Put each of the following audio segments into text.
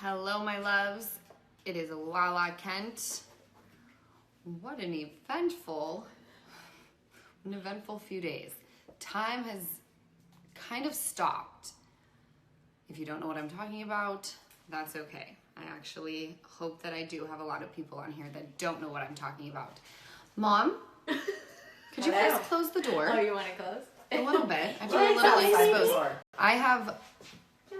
Hello, my loves. It is Lala Kent. What an eventful few days. Time has kind of stopped. If you don't know what I'm talking about, that's okay. I actually hope that I do have a lot of people on here that don't know what I'm talking about. Mom, could you please close the door? Oh, you want to close? A little bit. I feel a little exposed.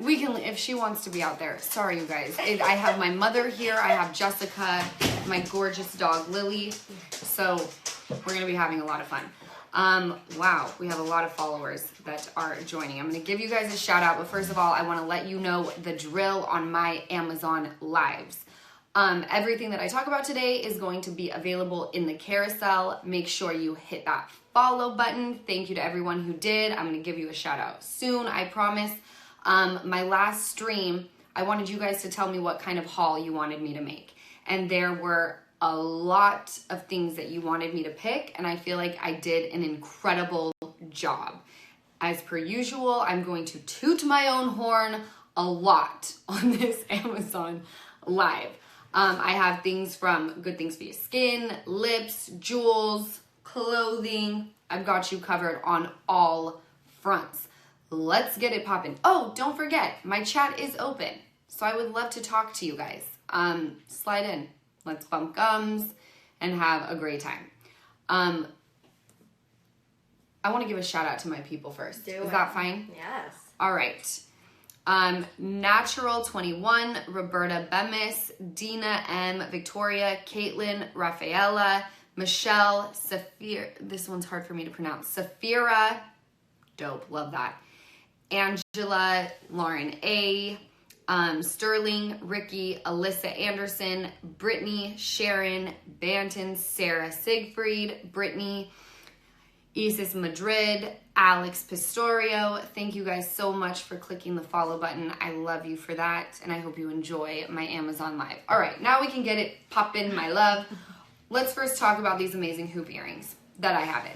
We can, if she wants to be out there. Sorry, you guys. I have my mother here. I have Jessica, my gorgeous dog, Lily. So we're going to be having a lot of fun. Wow, we have a lot of followers that are joining. I'm going to give you guys a shout out, but first of all, I want to let you know the drill on my Amazon lives. Everything that I talk about today is going to be available in the carousel. Make sure you hit that follow button. Thank you to everyone who did. I'm going to give you a shout out soon, I promise. My last stream, I wanted you guys to tell me what kind of haul you wanted me to make. And there were a lot of things that you wanted me to pick, and I feel like I did an incredible job. As per usual, I'm going to toot my own horn a lot on this Amazon live. I have things from Good Things for Your Skin, lips, jewels, clothing. I've got you covered on all fronts. Let's get it poppin'. Oh, don't forget, my chat is open. So I would love to talk to you guys. Slide in. Let's bump gums and have a great time. I want to give a shout out to my people first. Is that fine? Yes. All right. Natural 21, Roberta Bemis, Dina M, Victoria, Caitlin, Rafaela, Michelle, Safira. This one's hard for me to pronounce. Safira. Dope. Love that. Angela, Lauren A, Sterling, Ricky, Alyssa Anderson, Brittany, Sharon, Banton, Sarah Siegfried, Brittany, Isis Madrid, Alex Pistorio. Thank you guys so much for clicking the follow button. I love you for that, and I hope you enjoy my Amazon Live. All right, now we can get it poppin', my love. Let's first talk about these amazing hoop earrings that I have in.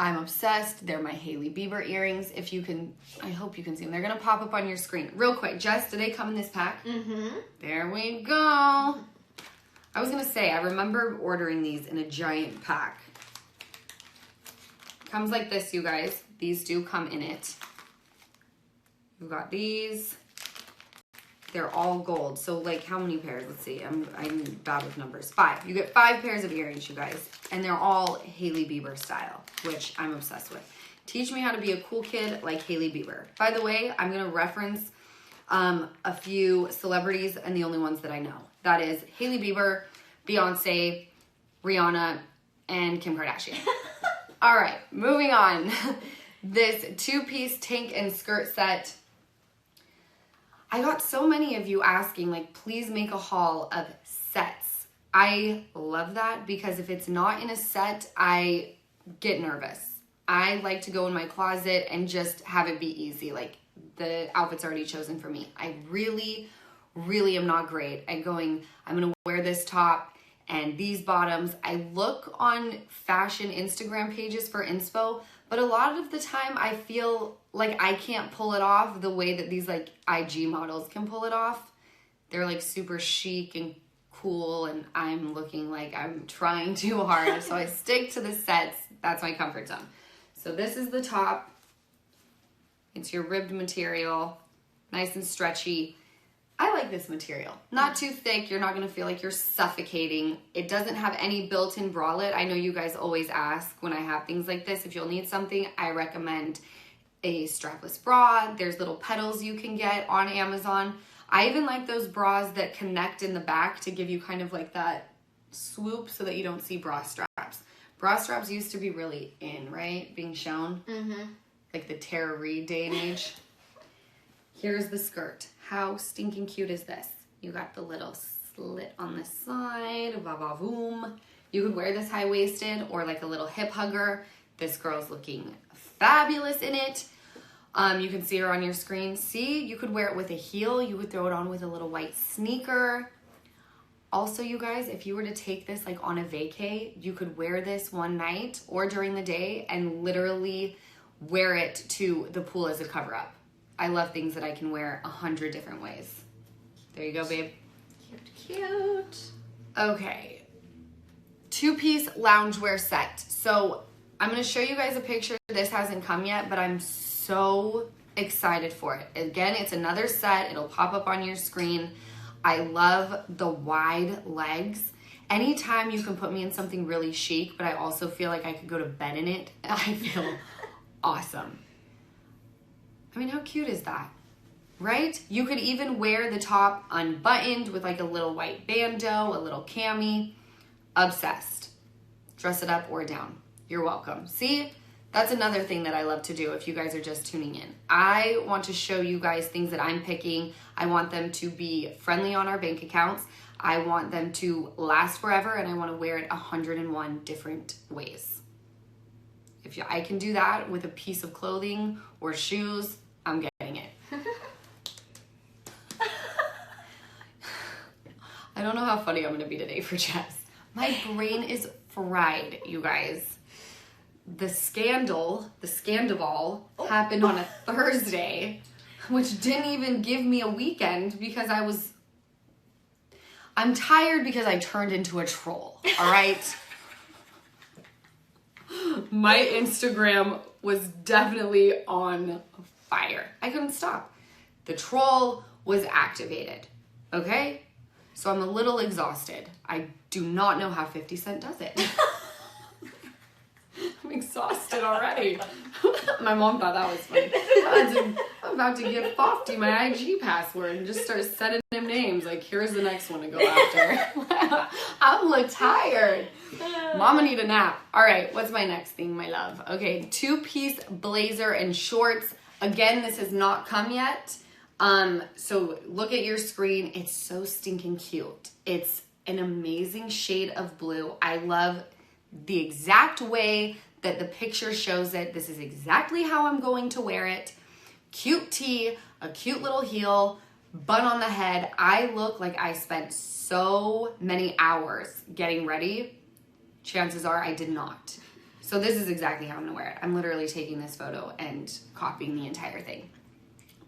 I'm obsessed. They're my Hailey Bieber earrings. If you can, I hope you can see them. They're going to pop up on your screen. Real quick, Jess, do they come in this pack? Mm-hmm. There we go. I was going to say, I remember ordering these in a giant pack. Comes like this, you guys. These do come in it. We've got these. They're all gold. So, like, how many pairs? Let's see. I'm bad with numbers. 5. You get 5 pairs of earrings, you guys. And they're all Hailey Bieber style, which I'm obsessed with. Teach me how to be a cool kid like Hailey Bieber. By the way, I'm going to reference a few celebrities and the only ones that I know. That is Hailey Bieber, Beyonce, Rihanna, and Kim Kardashian. All right, moving on. This 2-piece tank and skirt set. I got so many of you asking, like, please make a haul of sets. I love that because if it's not in a set, I get nervous. I like to go in my closet and just have it be easy. Like, the outfit's already chosen for me. I really, really am not great at going, I'm going to wear this top and these bottoms. I look on fashion Instagram pages for inspo, but a lot of the time I feel like I can't pull it off the way that these like IG models can pull it off. They're like super chic and cool, and I'm looking like I'm trying too hard. So I stick to the sets. That's my comfort zone. So this is the top. It's your ribbed material, nice and stretchy. I like this material. Not too thick. You're not going to feel like you're suffocating. It doesn't have any built-in bralette. I know you guys always ask when I have things like this, if you'll need something, I recommend a strapless bra. There's little pedals you can get on Amazon. I even like those bras that connect in the back to give you kind of like that swoop so that you don't see bra straps. Bra straps used to be really in, right? Being shown. Mm-hmm. Like the Tara Reid day and age. Here's the skirt. How stinking cute is this? You got the little slit on the side, va-va-voom. You could wear this high-waisted or like a little hip hugger. This girl's looking fabulous in it. You can see her on your screen. See, you could wear it with a heel. You would throw it on with a little white sneaker. Also, you guys, if you were to take this like on a vacay, you could wear this one night or during the day and literally wear it to the pool as a cover-up. I love things that I can wear 100 different ways. There you go, babe. Cute. Okay. 2-piece loungewear set. So I'm going to show you guys a picture. This hasn't come yet, but I'm so excited for it. Again, it's another set. It'll pop up on your screen. I love the wide legs. Anytime you can put me in something really chic, but I also feel like I could go to bed in it, I feel awesome. I mean, how cute is that? Right? You could even wear the top unbuttoned with like a little white bandeau, a little cami. Obsessed. Dress it up or down. You're welcome. See? That's another thing that I love to do if you guys are just tuning in. I want to show you guys things that I'm picking. I want them to be friendly on our bank accounts. I want them to last forever, and I want to wear it 101 different ways. If I can do that with a piece of clothing or shoes, I'm getting it. I don't know how funny I'm going to be today for Jess. My brain is fried, you guys. The Scandival happened on a Thursday, which didn't even give me a weekend because I'm tired because I turned into a troll, all right? My Instagram was definitely on fire. I couldn't stop. The troll was activated, okay? So I'm a little exhausted. I do not know how 50 Cent does it. I'm exhausted already. My mom thought that was funny. I'm about to give Fofty my IG password and just start sending him names. Like, here's the next one to go after. I'm tired. Mama need a nap. All right, what's my next thing, my love? Okay, 2-piece blazer and shorts. Again, this has not come yet. So look at your screen. It's so stinking cute. It's an amazing shade of blue. I love the exact way that the picture shows it. This is exactly how I'm going to wear it. Cute tee, a cute little heel, bun on the head. I look like I spent so many hours getting ready. Chances are I did not. So this is exactly how I'm gonna wear it. I'm literally taking this photo and copying the entire thing.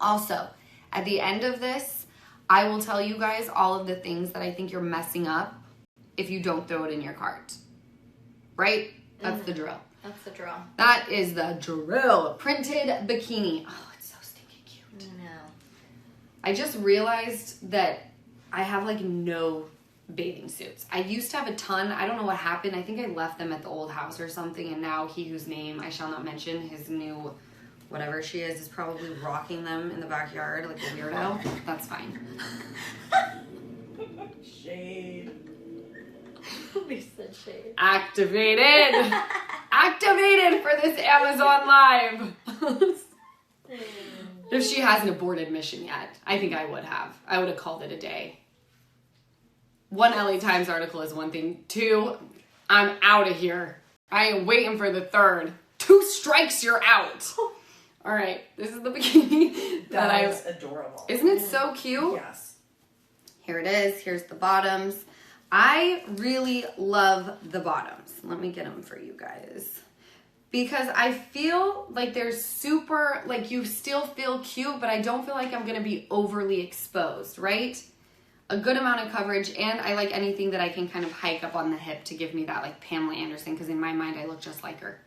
Also, at the end of this, I will tell you guys all of the things that I think you're messing up if you don't throw it in your cart. Right? That's the drill. That's the drill. That is the drill. Printed bikini. Oh, it's so stinking cute. I know. I just realized that I have like no bathing suits. I used to have a ton. I don't know what happened. I think I left them at the old house or something, and now he whose name I shall not mention, his new whatever she is probably rocking them in the backyard like a weirdo. That's fine. Shade. We said shade. Activated. Activated for this Amazon Live. If she hasn't aborted mission yet, I think I would have. I would have called it a day. 1 LA Times article is one thing. 2, I'm out of here. I ain't waiting for the 3rd. 2 strikes, you're out. All right, this is the bikini that is adorable. Isn't it so cute? Yes. Here it is. Here's the bottoms. I really love the bottoms. Let me get them for you guys. Because I feel like they're super, like you still feel cute, but I don't feel like I'm going to be overly exposed, right? A good amount of coverage, and I like anything that I can kind of hike up on the hip to give me that like Pamela Anderson, because in my mind I look just like her.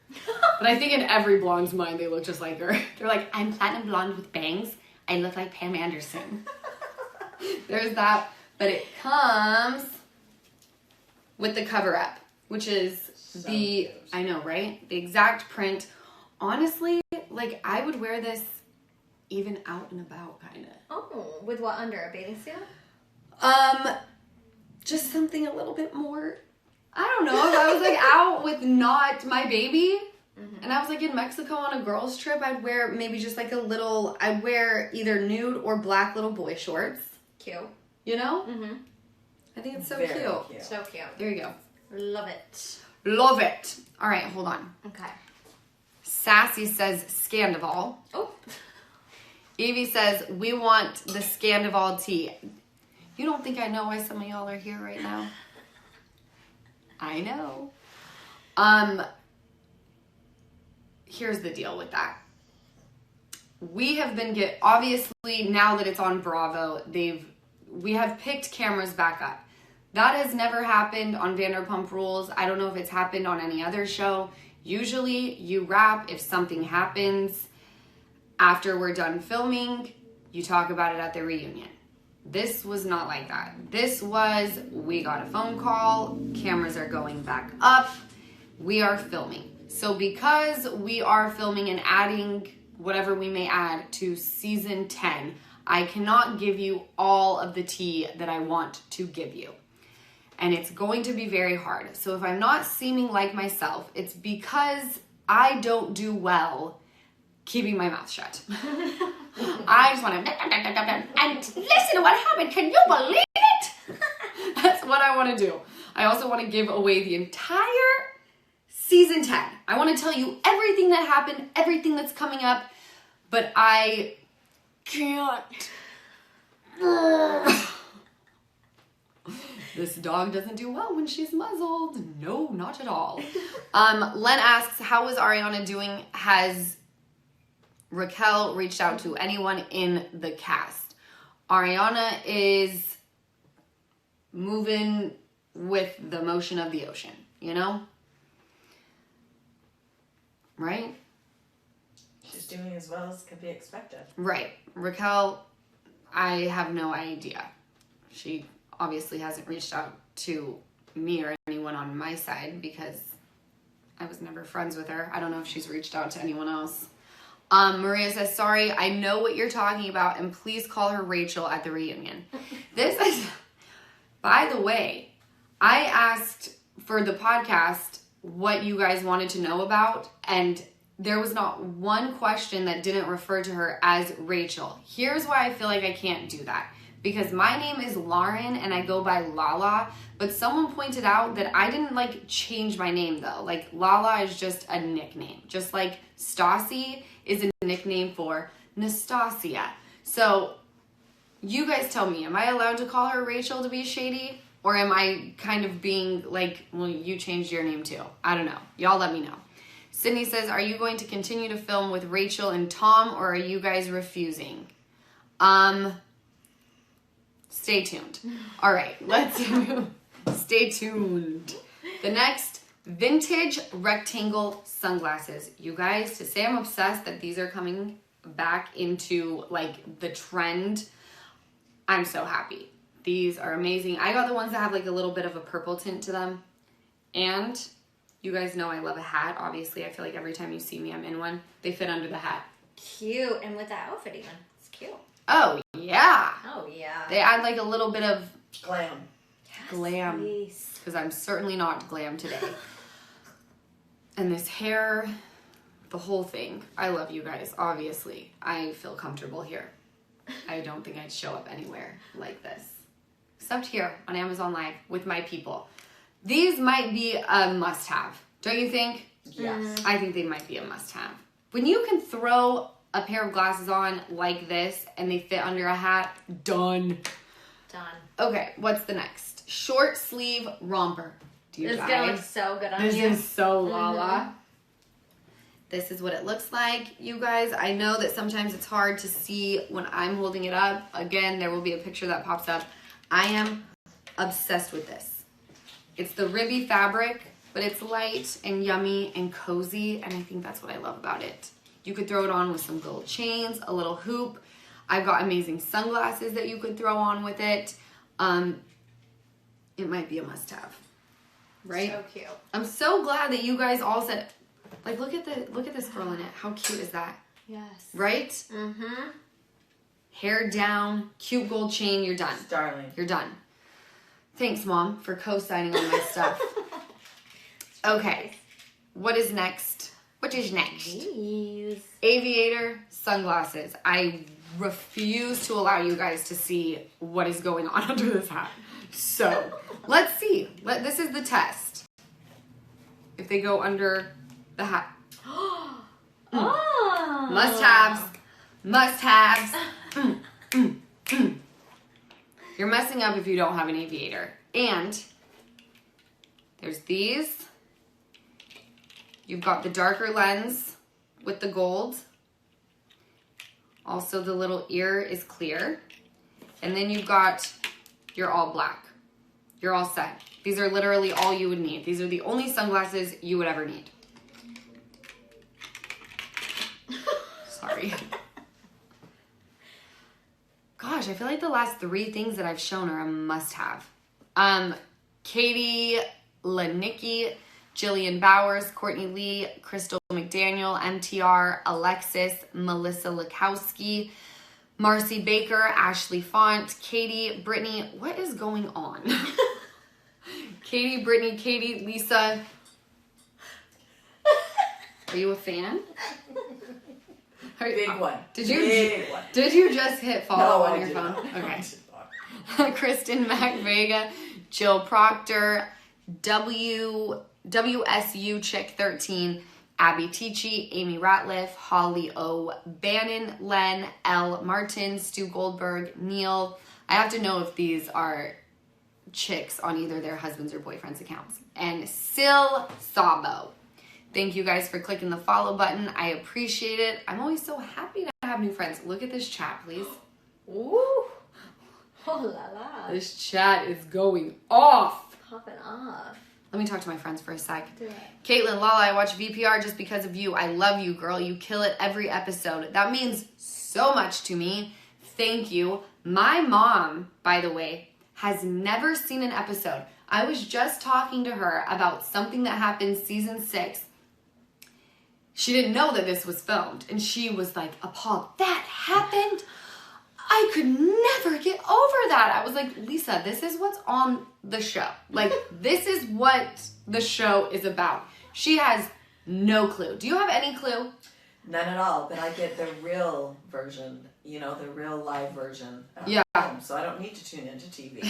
But I think in every blonde's mind they look just like her. They're like, I'm platinum blonde with bangs. I look like Pam Anderson. There's that. But it comes with the cover up, which is So the, cute. I know, right? The exact print. Honestly, like I would wear this even out and about, kind of. Oh, with what under? A bathing suit? Just something a little bit more, I don't know, if I was like out with not my baby, and I was like in Mexico on a girls trip, I'd wear maybe just like a little, I'd wear either nude or black little boy shorts. Cute. You know? Mm-hmm. I think it's so Very cute. cute. So cute. There you go. Love it. Love it. All right, hold on. Okay. Sassy says Scandival. Oh. Evie says, we want the Scandival tee. You don't think I know why some of y'all are here right now? I know. Here's the deal with that. We have been obviously now that it's on Bravo, we have picked cameras back up. That has never happened on Vanderpump Rules. I don't know if it's happened on any other show. Usually you wrap if something happens after we're done filming, you talk about it at the reunion. This was not like that. This was, we got a phone call, cameras are going back up, we are filming. So because we are filming and adding whatever we may add to season 10, I cannot give you all of the tea that I want to give you. And it's going to be very hard. So if I'm not seeming like myself, it's because I don't do well keeping my mouth shut. I just want to, and listen to what happened. Can you believe it? That's what I want to do. I also want to give away the entire season 10. I want to tell you everything that happened, everything that's coming up, but I can't. This dog doesn't do well when she's muzzled. No, not at all. Len asks, how is Ariana doing? Has Raquel reached out to anyone in the cast? Ariana is moving with the motion of the ocean, you know? Right? She's doing as well as could be expected. Right. Raquel, I have no idea. She obviously hasn't reached out to me or anyone on my side because I was never friends with her. I don't know if she's reached out to anyone else. Maria says, sorry, I know what you're talking about, and please call her Rachel at the reunion. This is, by the way, I asked for the podcast what you guys wanted to know about, and there was not one question that didn't refer to her as Rachel. Here's why I feel like I can't do that. Because my name is Lauren and I go by Lala, but someone pointed out that I didn't like change my name though. Like Lala is just a nickname. Just like Stassi is a nickname for Nastasia. So you guys tell me, am I allowed to call her Rachel to be shady? Or am I kind of being like, well, you changed your name too? I don't know. Y'all let me know. Sydney says, are you going to continue to film with Rachel and Tom, or are you guys refusing? Stay tuned. All right, let's stay tuned. The next, vintage rectangle sunglasses. You guys, to say I'm obsessed that these are coming back into like the trend, I'm so happy. These are amazing. I got the ones that have like a little bit of a purple tint to them. And you guys know I love a hat. Obviously, I feel like every time you see me, I'm in one. They fit under the hat. Cute. And with that outfit even. It's cute. Oh, yeah. Oh, yeah. They add like a little bit of Glam. Yes, glam. please. Because I'm certainly not glam today. And this hair, the whole thing. I love you guys, obviously. I feel comfortable here. I don't think I'd show up anywhere like this. Except here on Amazon Live with my people. These might be a must-have. Don't you think? Yes. I think they might be a must-have. When you can throw a pair of glasses on like this and they fit under a hat, done. Done. Okay, what's the next? Short sleeve romper. Do you It's guys? gonna look so good on This you. is so Lala. This is what it looks like, you guys. I know that sometimes it's hard to see when I'm holding it up. Again, there will be a picture that pops up. I am obsessed with this. It's the ribby fabric, but it's light and yummy and cozy, and I think that's what I love about it. You could throw it on with some gold chains, a little hoop. I've got amazing sunglasses that you could throw on with it. It might be a must-have, right? So cute. I'm so glad that you guys all said, like, look at this girl in it. How cute is that? Yes. Right? Mm-hmm. Hair down, cute gold chain. You're done. Darling. You're done. Thanks, Mom, for co-signing on my stuff. Okay, what is next? What is next? Jeez. Aviator sunglasses. I refuse to allow you guys to see what is going on under this hat. So, let's see. This is the test. If they go under the hat. Oh. Must-haves. Must-haves. You're messing up if you don't have an aviator. And there's these. You've got the darker lens with the gold. Also, the little ear is clear. And then you've got you're all black. You're all set. These are literally all you would need. These are the only sunglasses you would ever need. Sorry. Gosh, I feel like the last 3 things that I've shown are a must-have. Katie, Lanicki, Jillian Bowers, Courtney Lee, Crystal McDaniel, MTR, Alexis, Melissa Lukowski, Marcy Baker, Ashley Font, Katie, Brittany. What is going on? Katie, Brittany, Katie, Lisa. Are you a fan? Big one. Did you Big one. Did you just hit follow No, on I your did phone? not. Okay. I did not. Kristen McVega, Jill Proctor, WSU Chick 13, Abby Tichy, Amy Ratliff, Holly O. Bannon, Len, L. Martin, Stu Goldberg, Neil. I have to know if these are chicks on either their husbands or boyfriends' accounts. And Sil Sabo. Thank you guys for clicking the follow button. I appreciate it. I'm always so happy to have new friends. Look at this chat, please. Ooh. Oh la la. This chat is going off. Popping off. Let me talk to my friends for a sec. Do it. Caitlin, Lala, I watch VPR just because of you. I love you, girl. You kill it every episode. That means so much to me. Thank you. My mom, by the way, has never seen an episode. I was just talking to her about something that happened season 6. She didn't know that this was filmed. And she was like, appalled. That happened? I could never get over that. I was like, Lisa, this is what's on the show. Like, this is what the show is about. She has no clue. Do you have any clue? None at all, but I get the real version, the real live version at Yeah. home, so I don't need to tune into TV.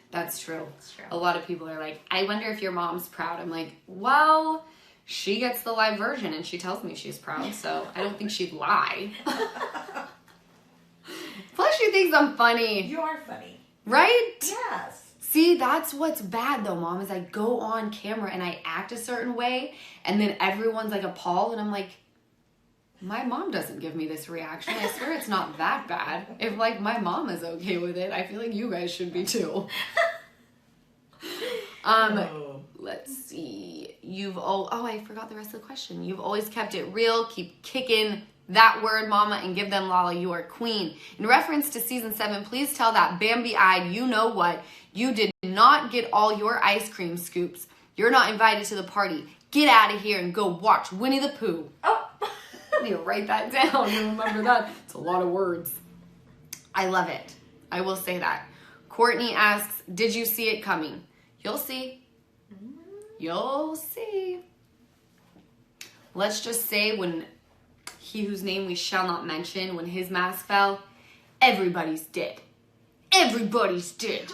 That's true. That's true. A lot of people are like, I wonder if your mom's proud. I'm like, well, she gets the live version and she tells me she's proud, so I don't think she'd lie. Plus, she thinks I'm funny. You are funny. Right? Yes. See, that's what's bad though, Mom, is I go on camera and I act a certain way and then everyone's like appalled and I'm like, my mom doesn't give me this reaction. I swear it's not that bad. If like my mom is okay with it, I feel like you guys should be too. Let's see. I forgot the rest of the question. You've always kept it real. Keep kicking that word, mama, and give them Lala, you are queen. In reference to season 7, please tell that Bambi-eyed you know what. You did not get all your ice cream scoops. You're not invited to the party. Get out of here and go watch Winnie the Pooh. Oh. I need to write that down and remember that. It's a lot of words. I love it. I will say that. Courtney asks, did you see it coming? You'll see. You'll see. Let's just say when he whose name we shall not mention, when his mask fell, everybody's dead. Everybody's dead.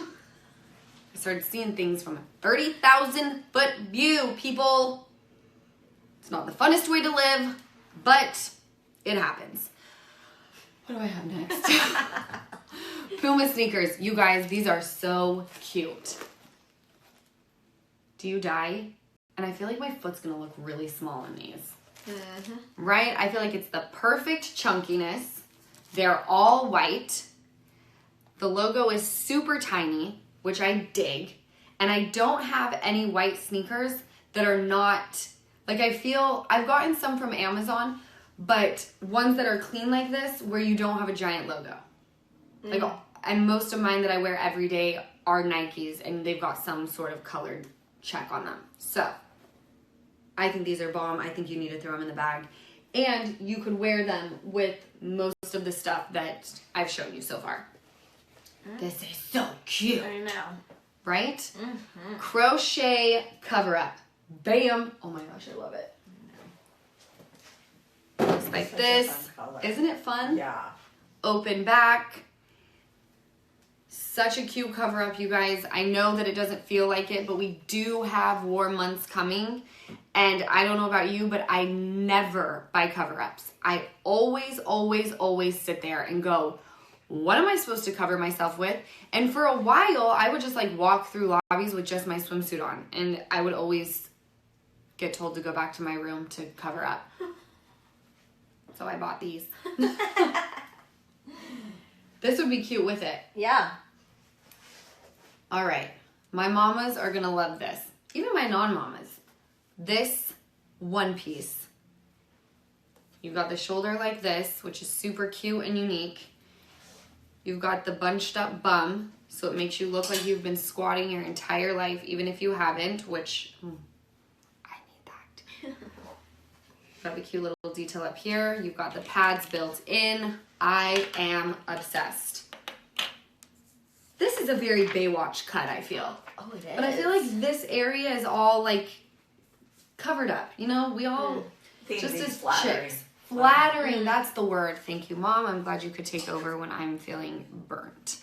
I started seeing things from a 30,000-foot view, people. It's not the funnest way to live, but it happens. What do I have next? Puma sneakers. You guys, these are so cute. Do you die? And I feel like my foot's gonna look really small in these. Mm-hmm. Right? I feel like it's the perfect chunkiness. They're all white. The logo is super tiny, which I dig. And I don't have any white sneakers that are not, like I feel, I've gotten some from Amazon, but ones that are clean like this where you don't have a giant logo. Like, and most of mine that I wear every day are Nikes and they've got some sort of colored check on them. So, I think these are bomb. I think you need to throw them in the bag. And you could wear them with most of the stuff that I've shown you so far. This is so cute. I know. Right? Mm-hmm. Crochet cover-up. Bam. Oh my gosh, I love it. Looks like Such a this. fun color. Isn't it fun? Yeah. Open back. Such a cute cover up, you guys. I know that it doesn't feel like it, but we do have warm months coming. And I don't know about you, but I never buy cover ups. I always, always, always sit there and go, what am I supposed to cover myself with? And for a while, I would just like walk through lobbies with just my swimsuit on. And I would always get told to go back to my room to cover up. So I bought these. This would be cute with it. Yeah. All right. My mamas are going to love this. Even my non-mamas. This one piece. You've got the shoulder like this, which is super cute and unique. You've got the bunched up bum, so it makes you look like you've been squatting your entire life, even if you haven't, which I need that. You've got the cute little detail up here. You've got the pads built in. I am obsessed. This is a very Baywatch cut, I feel. Oh, it is. But I feel like this area is all like covered up. You know, we all just as flattering. chicks. Flattering, that's the word. Thank you, Mom. I'm glad you could take over when I'm feeling burnt.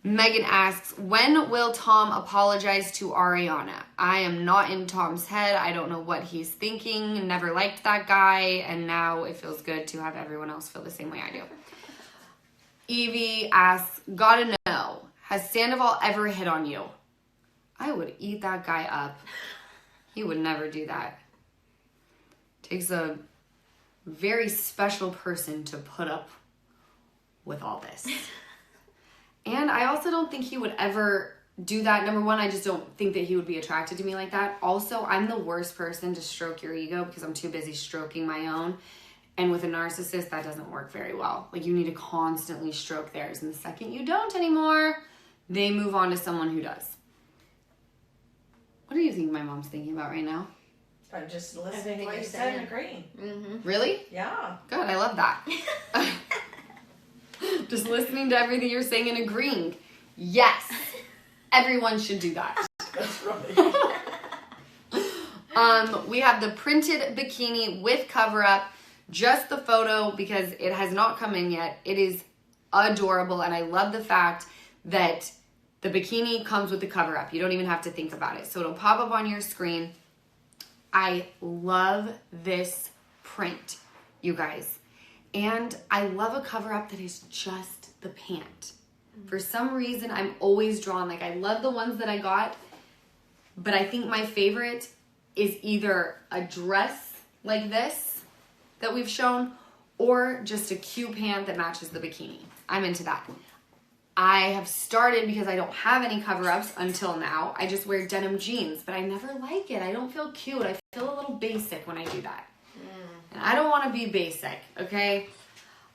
Megan asks, when will Tom apologize to Ariana? I am not in Tom's head. I don't know what he's thinking. Never liked that guy. And now it feels good to have everyone else feel the same way I do. Evie asks, gotta know, has Sandoval ever hit on you? I would eat that guy up. He would never do that. Takes a very special person to put up with all this. And I also don't think he would ever do that. Number one, I just don't think that he would be attracted to me like that. Also, I'm the worst person to stroke your ego because I'm too busy stroking my own. And with a narcissist, that doesn't work very well. Like, you need to constantly stroke theirs. And the second you don't anymore, they move on to someone who does. What do you think my mom's thinking about right now? I'm just listening to what you said and agreeing. Mm-hmm. Really? Yeah. Good, I love that. Just listening to everything you're saying and agreeing. Yes, everyone should do that. That's right. We have the printed bikini with cover up. Just the photo because it has not come in yet. It is adorable, and I love the fact that the bikini comes with the cover up. You don't even have to think about it. So it'll pop up on your screen. I love this print, you guys. And I love a cover up that is just the pant. For some reason, I'm always drawn. Like, I love the ones that I got, but I think my favorite is either a dress like this that we've shown or just a cute pant that matches the bikini. I'm into that. I have started, because I don't have any cover-ups until now, I just wear denim jeans, but I never like it. I don't feel cute. I feel a little basic when I do that. And I don't want to be basic, okay?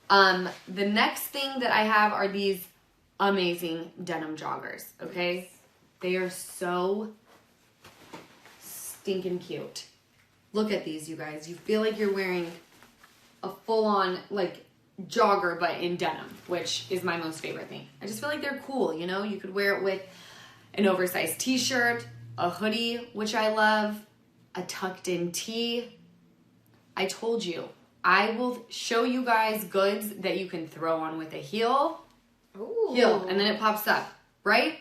The next thing that I have are these amazing denim joggers, okay? They are so stinking cute. Look at these, you guys. You feel like you're wearing a full-on, like, jogger, but in denim, which is my most favorite thing. I just feel like they're cool, you know? You could wear it with an oversized t-shirt, a hoodie, which I love, a tucked-in tee. I told you, I will show you guys goods that you can throw on with a heel. Ooh. Heel, and then it pops up, right?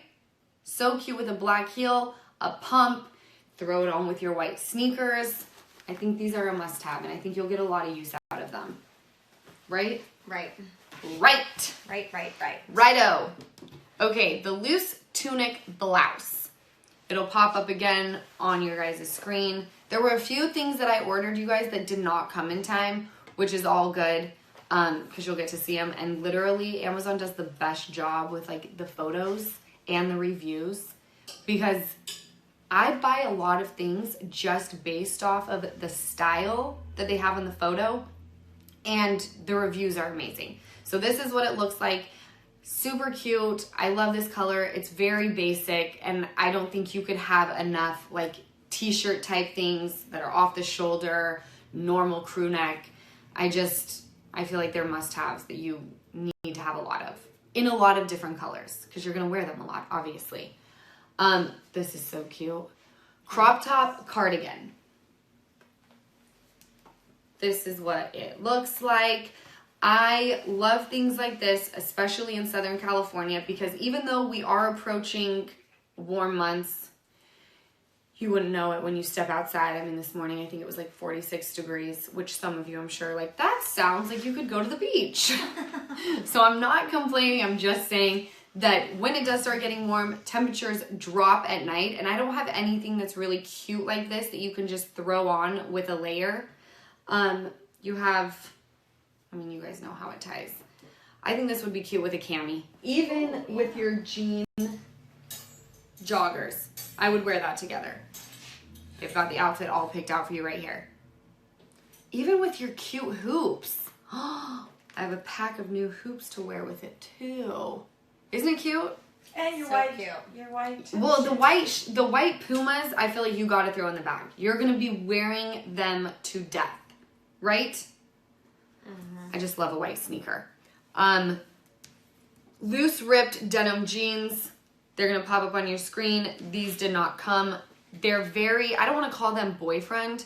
So cute with a black heel, a pump, throw it on with your white sneakers. I think these are a must-have, and I think you'll get a lot of use out of them. Right? Right. Right. Right. Righto. Okay, the loose tunic blouse. It'll pop up again on your guys' screen. There were a few things that I ordered, you guys, that did not come in time, which is all good, because you'll get to see them. And literally, Amazon does the best job with, like, the photos and the reviews, because I buy a lot of things just based off of the style that they have in the photo, and the reviews are amazing. So this is what it looks like. Super cute. I love this color. It's very basic, and I don't think you could have enough, like, t-shirt type things that are off the shoulder, normal crew neck. I feel like they're must-haves that you need to have a lot of, in a lot of different colors, because you're going to wear them a lot, obviously. This is so cute. Crop top cardigan. This is what it looks like. I love things like this, especially in Southern California, because even though we are approaching warm months, you wouldn't know it when you step outside. I mean, this morning, I think it was like 46 degrees, which some of you, I'm sure, like, that sounds like you could go to the beach. So I'm not complaining. I'm just saying that when it does start getting warm, temperatures drop at night, and I don't have anything that's really cute like this that you can just throw on with a layer. You have, I mean, you guys know how it ties. I think this would be cute with a cami. Even with your jean joggers. I would wear that together. They've got the outfit all picked out for you right here. Even with your cute hoops. I have a pack of new hoops to wear with it too. Isn't it cute? And your So white, cute. your white. Well, the white Pumas, I feel like you got to throw in the bag. You're going to be wearing them to death, right? Mm-hmm. I just love a white sneaker. Loose ripped denim jeans. They're going to pop up on your screen. These did not come. They're very, I don't want to call them boyfriend,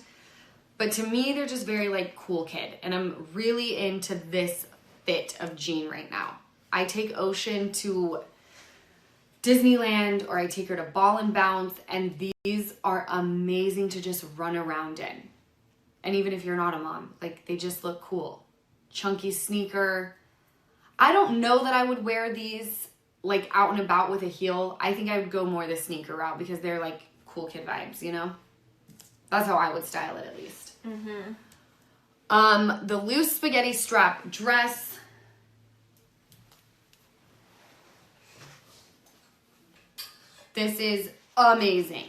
but to me, they're just very like cool kid. And I'm really into this fit of jean right now. I take Ocean to Disneyland or I take her to Ball and Bounce, and these are amazing to just run around in. And even if you're not a mom, like they just look cool. Chunky sneaker. I don't know that I would wear these like out and about with a heel. I think I would go more the sneaker route because they're like cool kid vibes, you know? That's how I would style it at least. The loose spaghetti strap dress. This is amazing.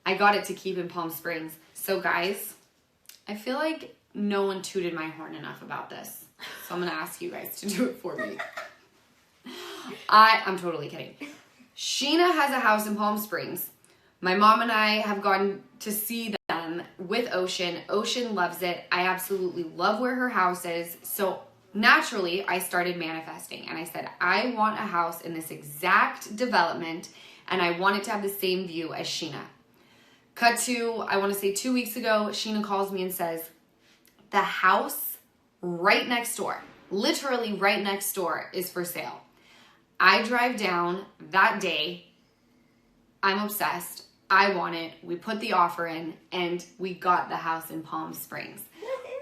I got it to keep in Palm Springs. So guys, I feel like no one tooted my horn enough about this. So I'm going to ask you guys to do it for me. I'm totally kidding. Sheena has a house in Palm Springs. My mom and I have gone to see them with Ocean. Ocean loves it. I absolutely love where her house is. So naturally, I started manifesting. And I said, I want a house in this exact development. And I want it to have the same view as Sheena. Cut to, I want to say 2 weeks ago, Sheena calls me and says, the house right next door, literally right next door, is for sale. I drive down that day. I'm obsessed. I want it. We put the offer in and we got the house in Palm Springs.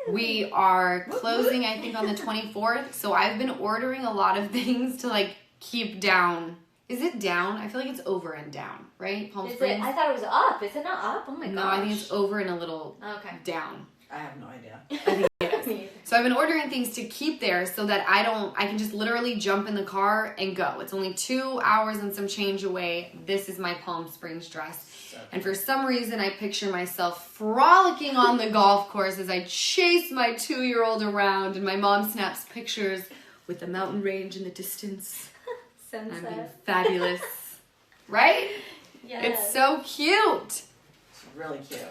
We are closing, I think, on the 24th. So I've been ordering a lot of things to like keep down. Is it down? I feel like it's over and down, right? Palm Springs? I thought it was up. Is it not up? Oh my gosh. No, I think it's over and a little Okay. down. I have no idea. I think it is. So I've been ordering things to keep there so that I can just literally jump in the car and go. It's only 2 hours and some change away. This is my Palm Springs dress. And for some reason, I picture myself frolicking on the golf course as I chase my 2-year-old around, and my mom snaps pictures with the mountain range in the distance. I'm being Sunset. fabulous. Right? Yes. It's so cute. It's really cute.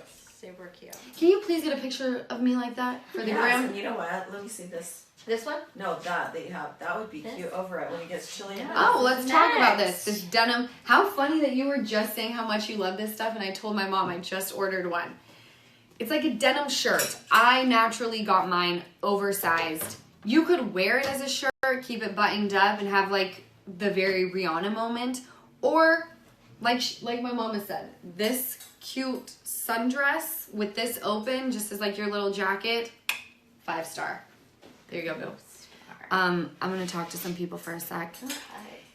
Super cute. Can you please get a picture of me like that for the Yes, gram? and you know what? Let me see this. This one? No, that you have. That would be This? cute over it when it gets chilly. Yeah. out. Oh, let's talk about this. Next. This denim. How funny that you were just saying how much you love this stuff, and I told my mom I just ordered one. It's like a denim shirt. I naturally got mine oversized. You could wear it as a shirt, keep it buttoned up, and have like the very Rihanna moment, or like my mama said, this cute sundress with this open, just as like your little jacket. 5-star. There you go, Bill. I'm gonna talk to some people for a sec. Okay.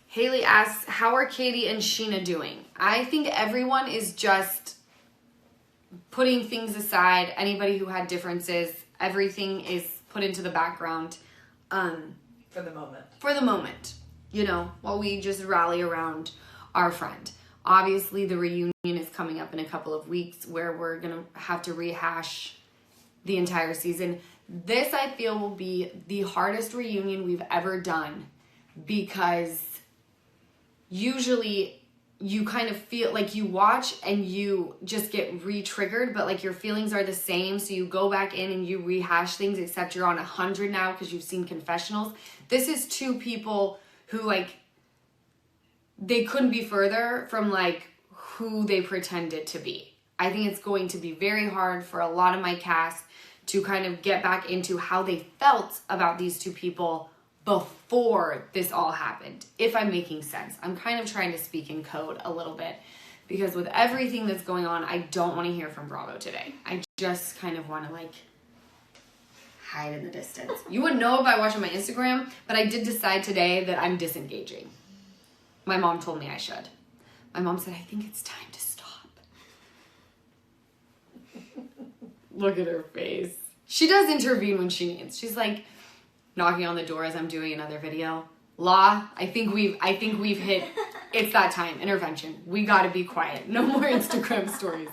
Haley asks, how are Katie and Sheena doing? I think everyone is just putting things aside. Anybody who had differences, everything is put into the background. For the moment. For the moment, you know, while we just rally around our friend. Obviously, the reunion is coming up in a couple of weeks where we're gonna have to rehash the entire season. This, I feel, will be the hardest reunion we've ever done because usually you kind of feel like you watch and you just get re-triggered, but like your feelings are the same. So you go back in and you rehash things, except you're on 100 now because you've seen confessionals. This is two people who like, they couldn't be further from like who they pretended to be. I think it's going to be very hard for a lot of my cast to kind of get back into how they felt about these two people before this all happened, if I'm making sense. I'm kind of trying to speak in code a little bit because with everything that's going on, I don't want to hear from Bravo today. I just kind of want to like hide in the distance. You wouldn't know if I watched on my Instagram, but I did decide today that I'm disengaging. My mom told me I should. My mom said, I think it's time to stop. Look at her face. She does intervene when she needs. She's like knocking on the door as I'm doing another video. I think we've hit It's that time. Intervention. We gotta be quiet. No more Instagram stories.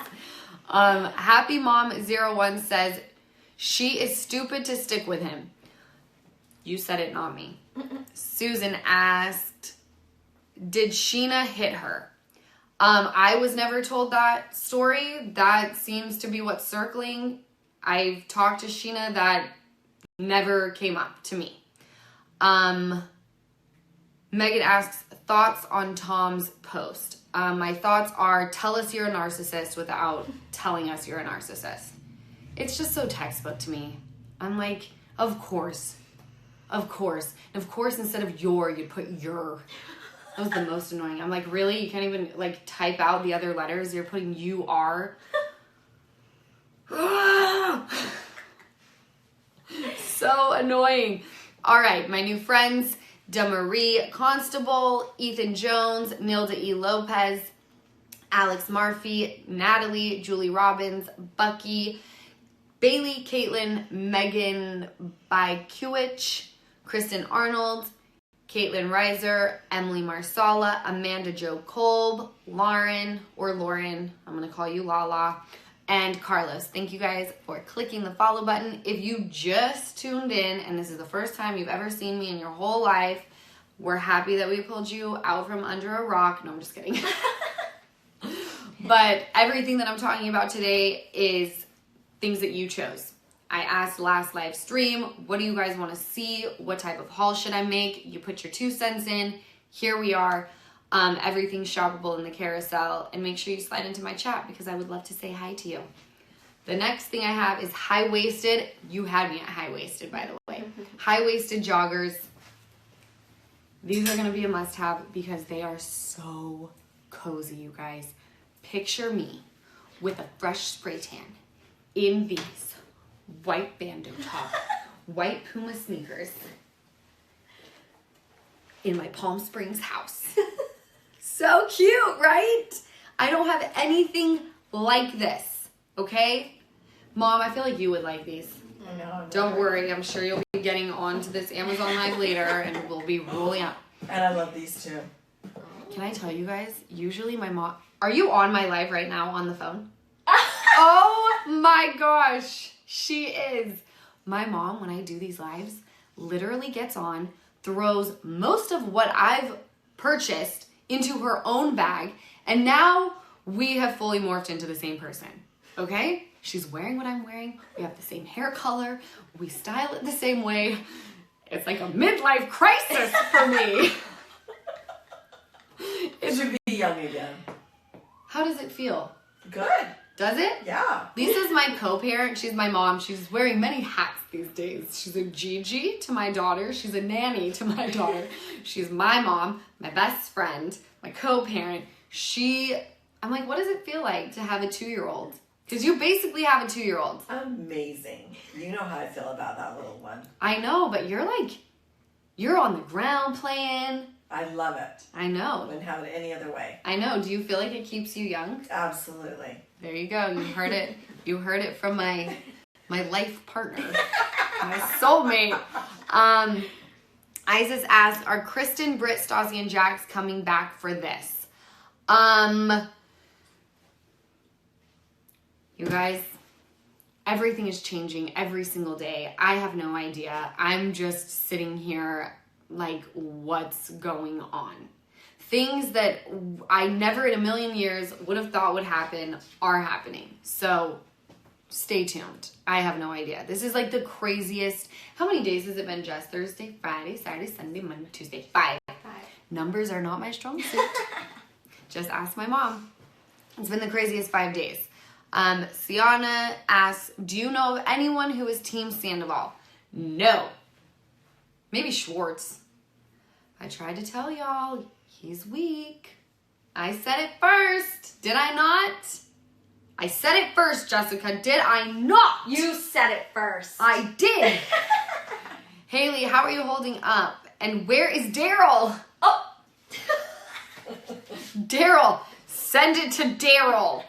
Happy Mom 01 says, she is stupid to stick with him. You said it, not me. Susan asked, did Sheena hit her? I was never told that story. That seems to be what's circling. I've talked to Sheena. That never came up to me. Megan asks, thoughts on Tom's post. My thoughts are, tell us you're a narcissist without telling us you're a narcissist. It's just so textbook to me. I'm like, of course. Of course. And of course, instead of your, you'd put your. That was the most annoying. I'm like, really? You can't even like type out the other letters? You're putting you are? So annoying. All right, my new friends. Demarie Constable, Ethan Jones, Nilda E. Lopez, Alex Murphy, Natalie, Julie Robbins, Bucky, Bailey, Caitlin, Megan Bykiewicz, Kristen Arnold, Caitlin Reiser, Emily Marsala, Amanda Jo Kolb, Lauren, I'm going to call you Lala, and Carlos. Thank you guys for clicking the follow button. If you just tuned in and this is the first time you've ever seen me in your whole life, we're happy that we pulled you out from under a rock. No, I'm just kidding. But everything that I'm talking about today is things that you chose. I asked last live stream, what do you guys want to see? What type of haul should I make? You put your 2 cents in. Here we are. Everything's shoppable in the carousel, and make sure you slide into my chat because I would love to say hi to you. The next thing I have is high-waisted. You had me at high-waisted, by the way. High-waisted joggers. These are going to be a must-have because they are so cozy, you guys. Picture me with a fresh spray tan in these white bandeau top, white Puma sneakers in my Palm Springs house. So cute, right? I don't have anything like this, okay? Mom, I feel like you would like these. I know. Don't worry, I'm sure you'll be getting onto this Amazon Live later and we'll be rolling up. And I love these too. Can I tell you guys, usually my mom... Are you on my live right now on the phone? Oh my gosh, she is. My mom, when I do these lives, literally gets on, throws most of what I've purchased into her own bag, and now we have fully morphed into the same person, okay? She's wearing what I'm wearing. We have the same hair color. We style it the same way. It's like a midlife crisis for me. It should be young again. How does it feel? Good. Does it? Yeah. Lisa's my co-parent. She's my mom. She's wearing many hats these days. She's a Gigi to my daughter. She's a nanny to my daughter. She's my mom, my best friend, my co-parent. I'm like, what does it feel like to have a 2-year-old? Because you basically have a 2-year-old. Amazing. You know how I feel about that little one. I know, but you're on the ground playing. I love it. I know. Wouldn't have it any other way. I know. Do you feel like it keeps you young? Absolutely. There you go. You heard it. You heard it from my life partner, my soulmate. Isis asked, are Kristen, Britt, Stassi, and Jax coming back for this? You guys, everything is changing every single day. I have no idea. I'm just sitting here like, what's going on? Things that I never in a million years would have thought would happen are happening. So stay tuned. I have no idea. This is like the craziest. How many days has it been, Jess? Thursday, Friday, Saturday, Sunday, Monday, Tuesday. 5. Numbers are not my strong suit. Just ask my mom. It's been the craziest 5 days. Sienna asks, do you know of anyone who is Team Sandoval? No. Maybe Schwartz. I tried to tell y'all, he's weak. I said it first. Did I not? I said it first, Jessica. Did I not? You said it first. I did. Haley, how are you holding up? And where is Daryl? Oh. Daryl. Send it to Daryl.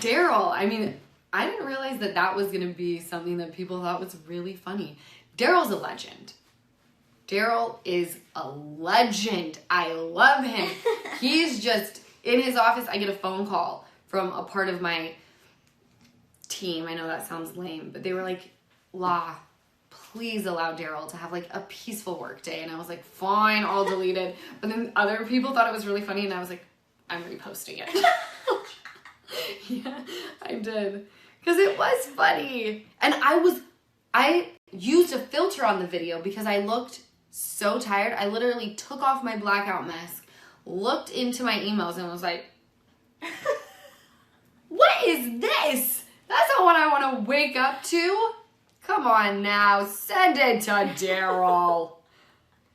Daryl. I mean, I didn't realize that was going to be something that people thought was really funny. Daryl's a legend. Daryl is a legend. I love him. He's just in his office. I get a phone call from a part of my team. I know that sounds lame, but they were like, La, please allow Daryl to have like a peaceful work day. And I was like, fine, I'll delete it. But then other people thought it was really funny, and I was like, I'm reposting it. Yeah, I did. Because it was funny. And I used a filter on the video because I looked so tired. I literally took off my blackout mask, looked into my emails, and was like, what is this? That's not what I want to wake up to. Come on now, send it to Daryl.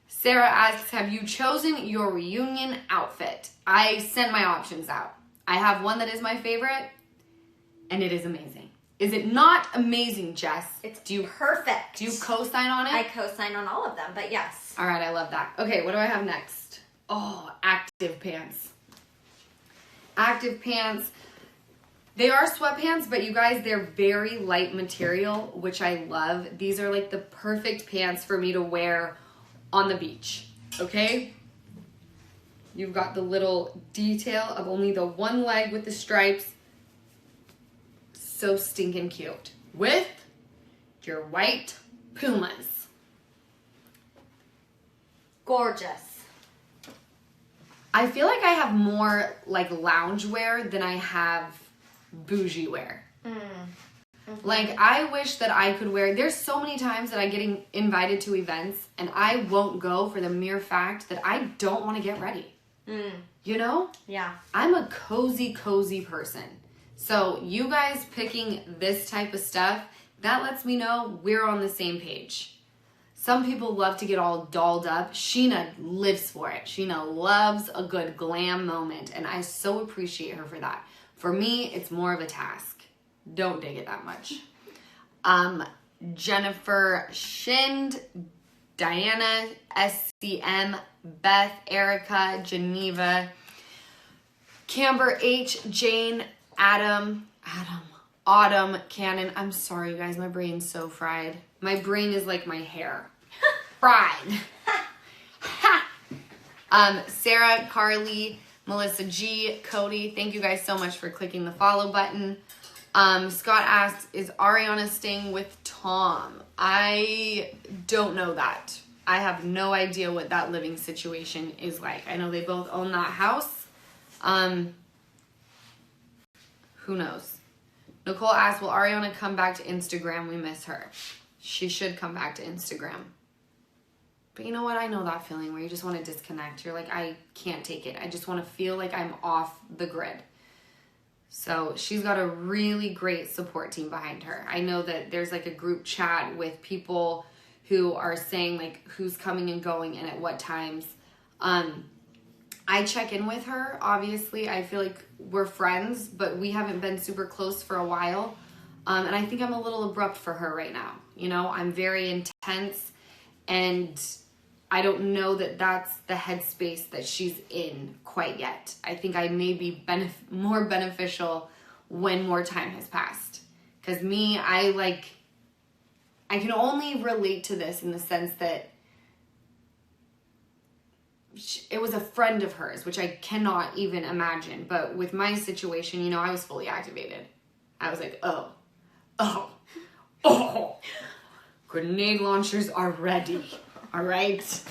Sarah asks, have you chosen your reunion outfit? I sent my options out. I have one that is my favorite, and it is amazing. Is it not amazing, Jess? It's perfect. Do you co-sign on it? I co-sign on all of them, but yes. All right, I love that. Okay, what do I have next? Oh, active pants. Active pants. They are sweatpants, but you guys, they're very light material, which I love. These are like the perfect pants for me to wear on the beach, okay? You've got the little detail of only the one leg with the stripes. So stinking cute. With your white Pumas. Gorgeous. I feel like I have more like lounge wear than I have bougie wear. Mm-hmm. Like, I wish that I could wear, there's so many times that I get invited to events and I won't go for the mere fact that I don't want to get ready. You know? Yeah. I'm a cozy person. So you guys picking this type of stuff, that lets me know we're on the same page. Some people love to get all dolled up. Sheena lives for it. Sheena loves a good glam moment, and I so appreciate her for that. For me, it's more of a task. Don't dig it that much. Jennifer Shind, Diana, SCM, Beth, Erica, Geneva, Camber H, Jane, Autumn, Cannon. I'm sorry, you guys. My brain's so fried. My brain is like my hair. Fried. Sarah, Carly, Melissa G, Cody. Thank you guys so much for clicking the follow button. Scott asks, is Ariana staying with Tom? I don't know that. I have no idea what that living situation is like. I know they both own that house. Who knows? Nicole asks, will Ariana come back to Instagram? We miss her. She should come back to Instagram. But you know what? I know that feeling where you just want to disconnect. You're like, I can't take it. I just want to feel like I'm off the grid. So she's got a really great support team behind her. I know that there's like a group chat with people who are saying like who's coming and going and at what times. I check in with her, obviously. I feel like we're friends, but we haven't been super close for a while. And I think I'm a little abrupt for her right now. You know, I'm very intense, and I don't know that that's the headspace that she's in quite yet. I think I may be more beneficial when more time has passed. Because me, I can only relate to this in the sense that it was a friend of hers, which I cannot even imagine. But with my situation, you know, I was fully activated. I was like, oh, grenade launchers are ready. All right,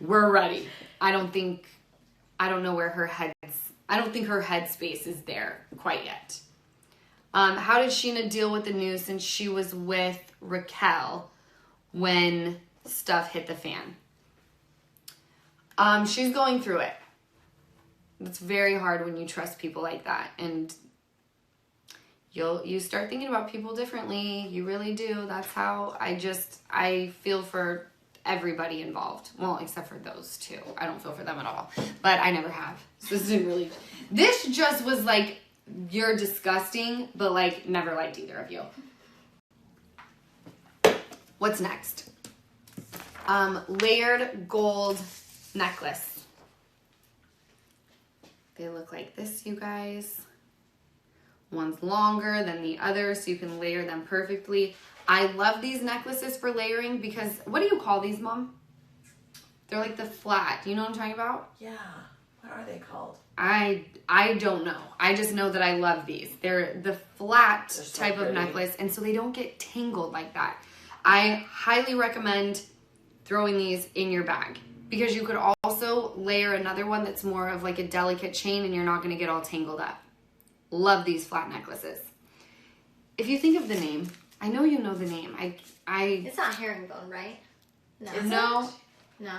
we're ready. I don't think her headspace is there quite yet. How did Sheena deal with the news since she was with Raquel when stuff hit the fan? She's going through it. It's very hard when you trust people like that, and you start thinking about people differently. You really do. That's how I feel for everybody involved. Well, except for those two. I don't feel for them at all. But I never have. So this just was like, you're disgusting, but like never liked either of you. What's next? Layered gold necklace. They look like this, you guys. One's longer than the other, so you can layer them perfectly. I love these necklaces for layering because, what do you call these, Mom? They're like the flat. You know what I'm talking about? Yeah. What are they called? I don't know. I just know that I love these. They're the flat They're so type of pretty. necklace, and so they don't get tangled like that. I highly recommend throwing these in your bag because you could also layer another one that's more of like a delicate chain and you're not going to get all tangled up. Love these flat necklaces. If you think of the name, I know you know the name. It's not herringbone, right? No. Is No. No.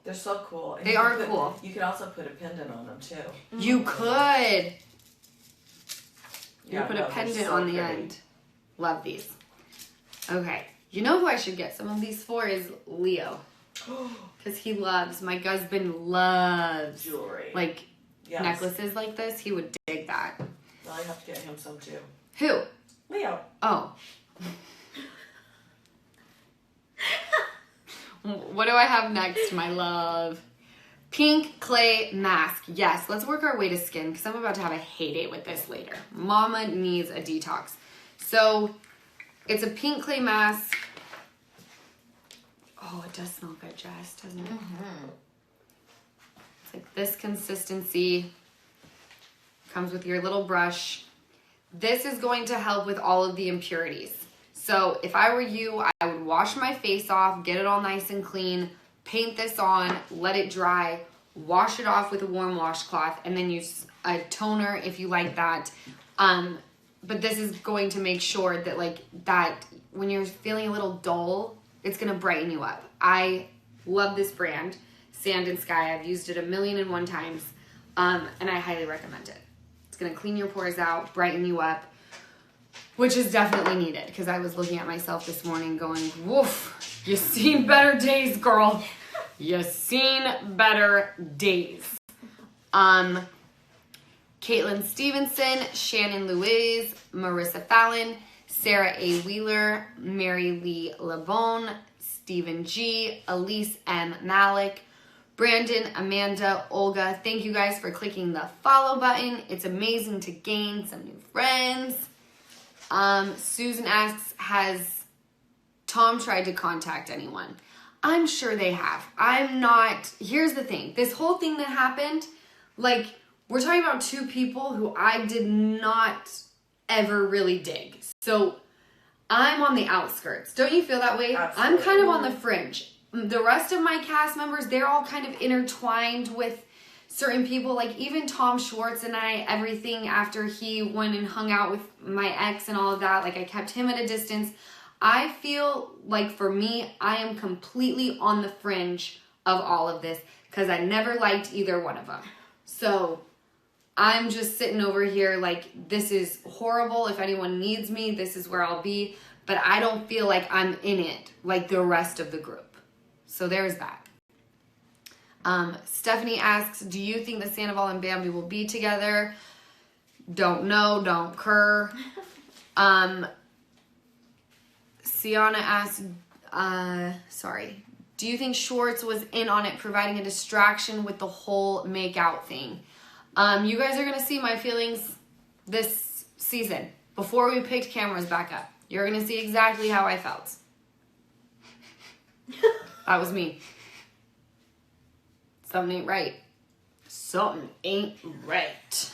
They're so cool. And They you are can cool. You can also put a pendant on them too. You could. You Yeah, put no, a they're pendant so on the pretty. end. Love these. Okay. You know who I should get some of these for is Leo. Because he loves, my husband loves Jewelry. like Yes. necklaces like this. He would dig that. Well, I have to get him some too. Who? Leo. Oh. What do I have next, my love? Pink clay mask. Yes, let's work our way to skin because I'm about to have a heyday with this later. Mama needs a detox. So it's a pink clay mask. Oh, it does smell good, Jess, doesn't it? It's like this consistency. Comes with your little brush. This is going to help with all of the impurities. So if I were you, I would wash my face off, get it all nice and clean, paint this on, let it dry, wash it off with a warm washcloth, and then use a toner if you like that. But this is going to make sure that like that when you're feeling a little dull, it's gonna brighten you up. I love this brand, Sand and Sky. I've used it 1,000,001 times, and I highly recommend it. It's gonna clean your pores out, brighten you up, which is definitely needed because I was looking at myself this morning going, woof, you seen better days, girl. You seen better days. Caitlin Stevenson, Shannon Louise, Marissa Fallon, Sarah A. Wheeler, Mary Lee Labone, Stephen G., Elise M. Malik, Brandon, Amanda, Olga. Thank you guys for clicking the follow button. It's amazing to gain some new friends. Susan asks, has Tom tried to contact anyone? I'm sure they have. Here's the thing. This whole thing that happened, like, we're talking about two people who I did not ever really dig. So I'm on the outskirts. Don't you feel that way? Absolutely. I'm kind of on the fringe. The rest of my cast members, they're all kind of intertwined with certain people. Like even Tom Schwartz and I, everything after he went and hung out with my ex and all of that, like I kept him at a distance. I feel like for me, I am completely on the fringe of all of this because I never liked either one of them. So I'm just sitting over here like, this is horrible. If anyone needs me, this is where I'll be. But I don't feel like I'm in it like the rest of the group. So there's that. Stephanie asks, do you think that Sandoval and Bambi will be together? Don't know, don't cur. Sienna asks, do you think Schwartz was in on it providing a distraction with the whole make-out thing? You guys are going to see my feelings this season before we picked cameras back up. You're going to see exactly how I felt. That was me. Something ain't right. Something ain't right.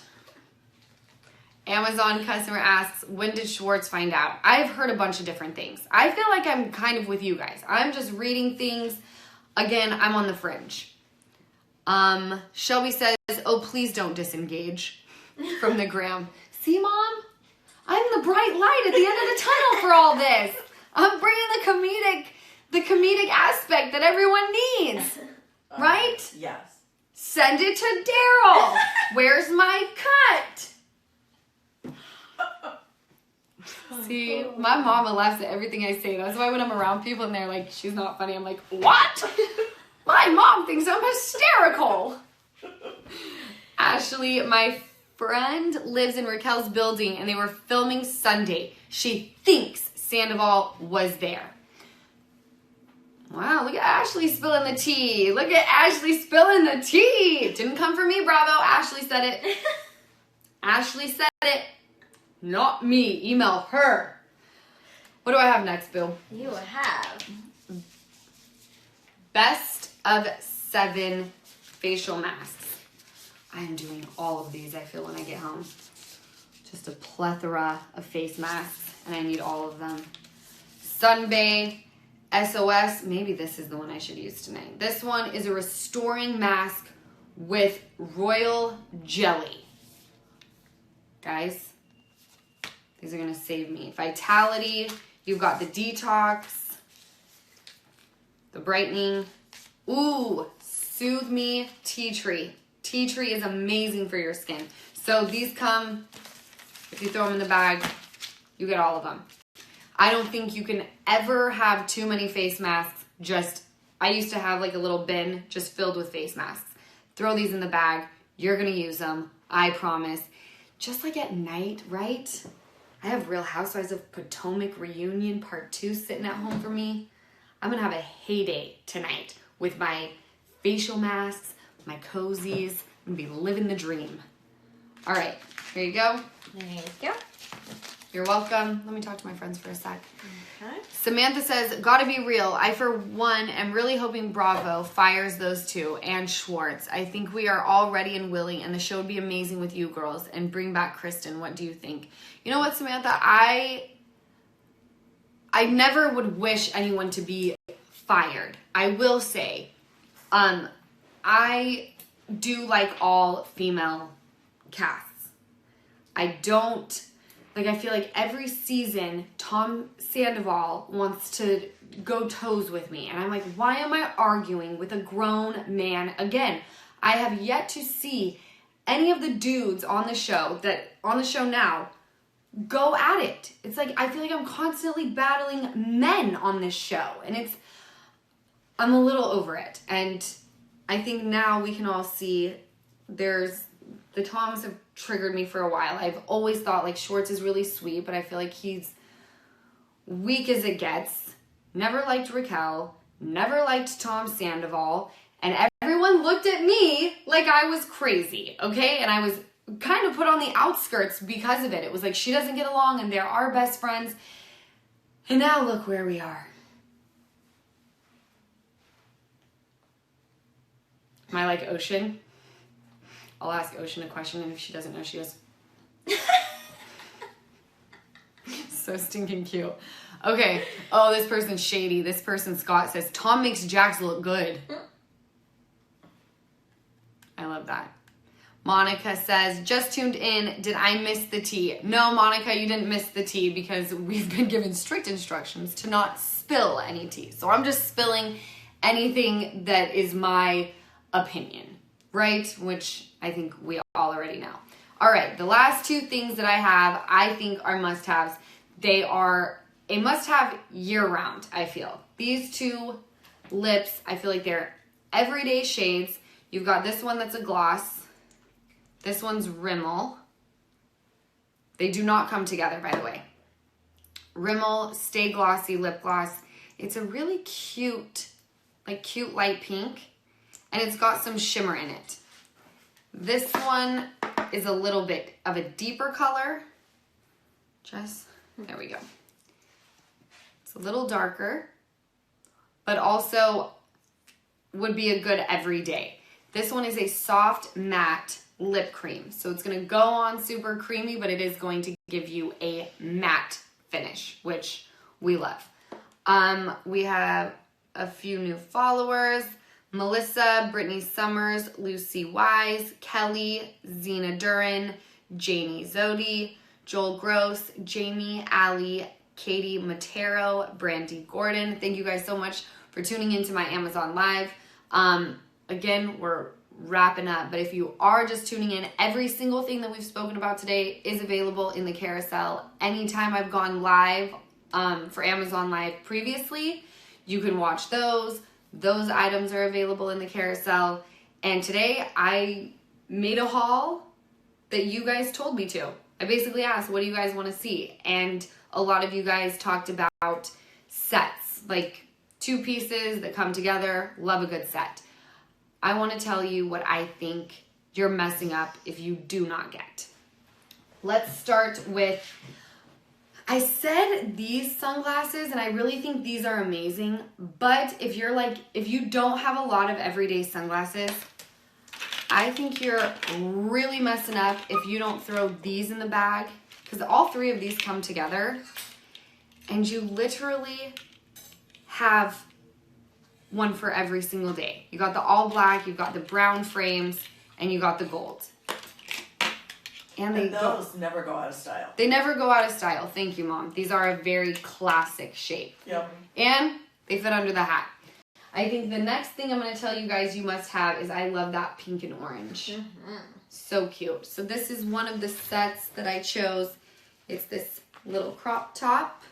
Amazon customer asks, when did Schwartz find out? I've heard a bunch of different things. I feel like I'm kind of with you guys. I'm just reading things. Again, I'm on the fringe. Shelby says, oh, please don't disengage from the gram. See, Mom? I'm the bright light at the end of the tunnel for all this. I'm bringing the comedic aspect that everyone needs. Right? Yes. Send it to Daryl. Where's my cut? See, my mama laughs at everything I say. That's why when I'm around people and they're like, she's not funny, I'm like, what? My mom thinks I'm hysterical. Ashley, my friend lives in Raquel's building and they were filming Sunday. She thinks Sandoval was there. Wow, look at Ashley spilling the tea. Look at Ashley spilling the tea. Didn't come from me, bravo. Ashley said it. Ashley said it. Not me. Email her. What do I have next, Bill? You have best of 7 facial masks. I'm doing all of these, I feel, when I get home. Just a plethora of face masks, and I need all of them. Sunbay SOS, maybe this is the one I should use tonight. This one is a restoring mask with royal jelly. Guys, these are gonna save me. Vitality, you've got the detox, the brightening. Ooh, Soothe Me Tea Tree. Tea tree is amazing for your skin. So these come, if you throw them in the bag, you get all of them. I don't think you can ever have too many face masks. I used to have like a little bin just filled with face masks. Throw these in the bag. You're going to use them. I promise. Just like at night, right? I have Real Housewives of Potomac reunion part 2 sitting at home for me. I'm going to have a heyday tonight with my facial masks, my cozies. I'm going to be living the dream. All right, here you go. There you go. You're welcome. Let me talk to my friends for a sec. Okay. Samantha says, gotta be real. I, for one, am really hoping Bravo fires those two and Schwartz. I think we are all ready and willing, and the show would be amazing with you girls. And bring back Kristen. What do you think? You know what, Samantha? I never would wish anyone to be fired. I will say, I do like all female casts. I don't... Like, I feel like every season, Tom Sandoval wants to go toes with me. And I'm like, why am I arguing with a grown man again? I have yet to see any of the dudes on the show now go at it. It's like, I feel like I'm constantly battling men on this show. And I'm a little over it. And I think now we can all see the Toms have triggered me for a while. I've always thought like Schwartz is really sweet, but I feel like he's weak as it gets. Never liked Raquel, never liked Tom Sandoval, and everyone looked at me like I was crazy, okay? And I was kind of put on the outskirts because of it. It was like she doesn't get along and they're our best friends. And now look where we are. Am I like Ocean? I'll ask Ocean a question, and if she doesn't know, she goes, so stinking cute. Okay. Oh, this person's shady. This person, Scott, says, Tom makes Jax look good. I love that. Monica says, just tuned in. Did I miss the tea? No, Monica, you didn't miss the tea because we've been given strict instructions to not spill any tea. So I'm just spilling anything that is my opinion. Right? Which I think we all already know. All right, the last 2 things that I have, I think are must-haves. They are a must-have year-round, I feel. These 2 lips, I feel like they're everyday shades. You've got this one that's a gloss. This one's Rimmel. They do not come together, by the way. Rimmel Stay Glossy Lip Gloss. It's a really cute light pink. And it's got some shimmer in it. This one is a little bit of a deeper color. There we go. It's a little darker, but also would be a good everyday. This one is a soft matte lip cream. So it's going to go on super creamy, but it is going to give you a matte finish, which we love. We have a few new followers. Melissa, Brittany Summers, Lucy Wise, Kelly, Zena Duran, Janie Zodi, Joel Gross, Jamie, Allie, Katie Matero, Brandy Gordon. Thank you guys so much for tuning into my Amazon Live. Again, we're wrapping up, but if you are just tuning in, every single thing that we've spoken about today is available in the carousel. Anytime I've gone live for Amazon Live previously, you can watch those. Those items are available in the carousel. And today I made a haul that you guys told me to. I basically asked, what do you guys want to see? And a lot of you guys talked about sets, like 2 pieces that come together. Love a good set. I want to tell you what I think you're messing up if you do not get. Let's start with I said these sunglasses, and I really think these are amazing, but if you don't have a lot of everyday sunglasses, I think you're really messing up if you don't throw these in the bag, because all three of these come together, and you literally have one for every single day. You got the all black, you've got the brown frames, and you got the gold. And those never go out of style. They never go out of style. Thank you, Mom. These are a very classic shape. Yep. And they fit under the hat. I think the next thing I'm going to tell you guys you must have is I love that pink and orange. Mm-hmm. So cute. So this is one of the sets that I chose. It's this little crop top,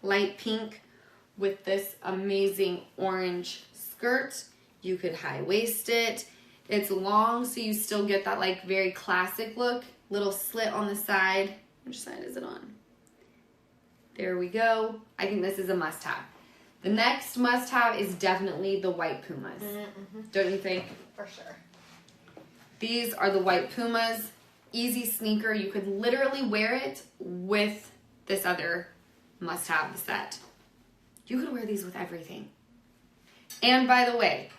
light pink, with this amazing orange skirt. You could high waist it. It's long, so you still get that like very classic look. Little slit on the side. Which side is it on? There we go. I think this is a must-have. The next must-have is definitely the white Pumas. Mm-hmm. Don't you think? For sure. These are the white Pumas. Easy sneaker. You could literally wear it with this other must-have set. You could wear these with everything. And by the way,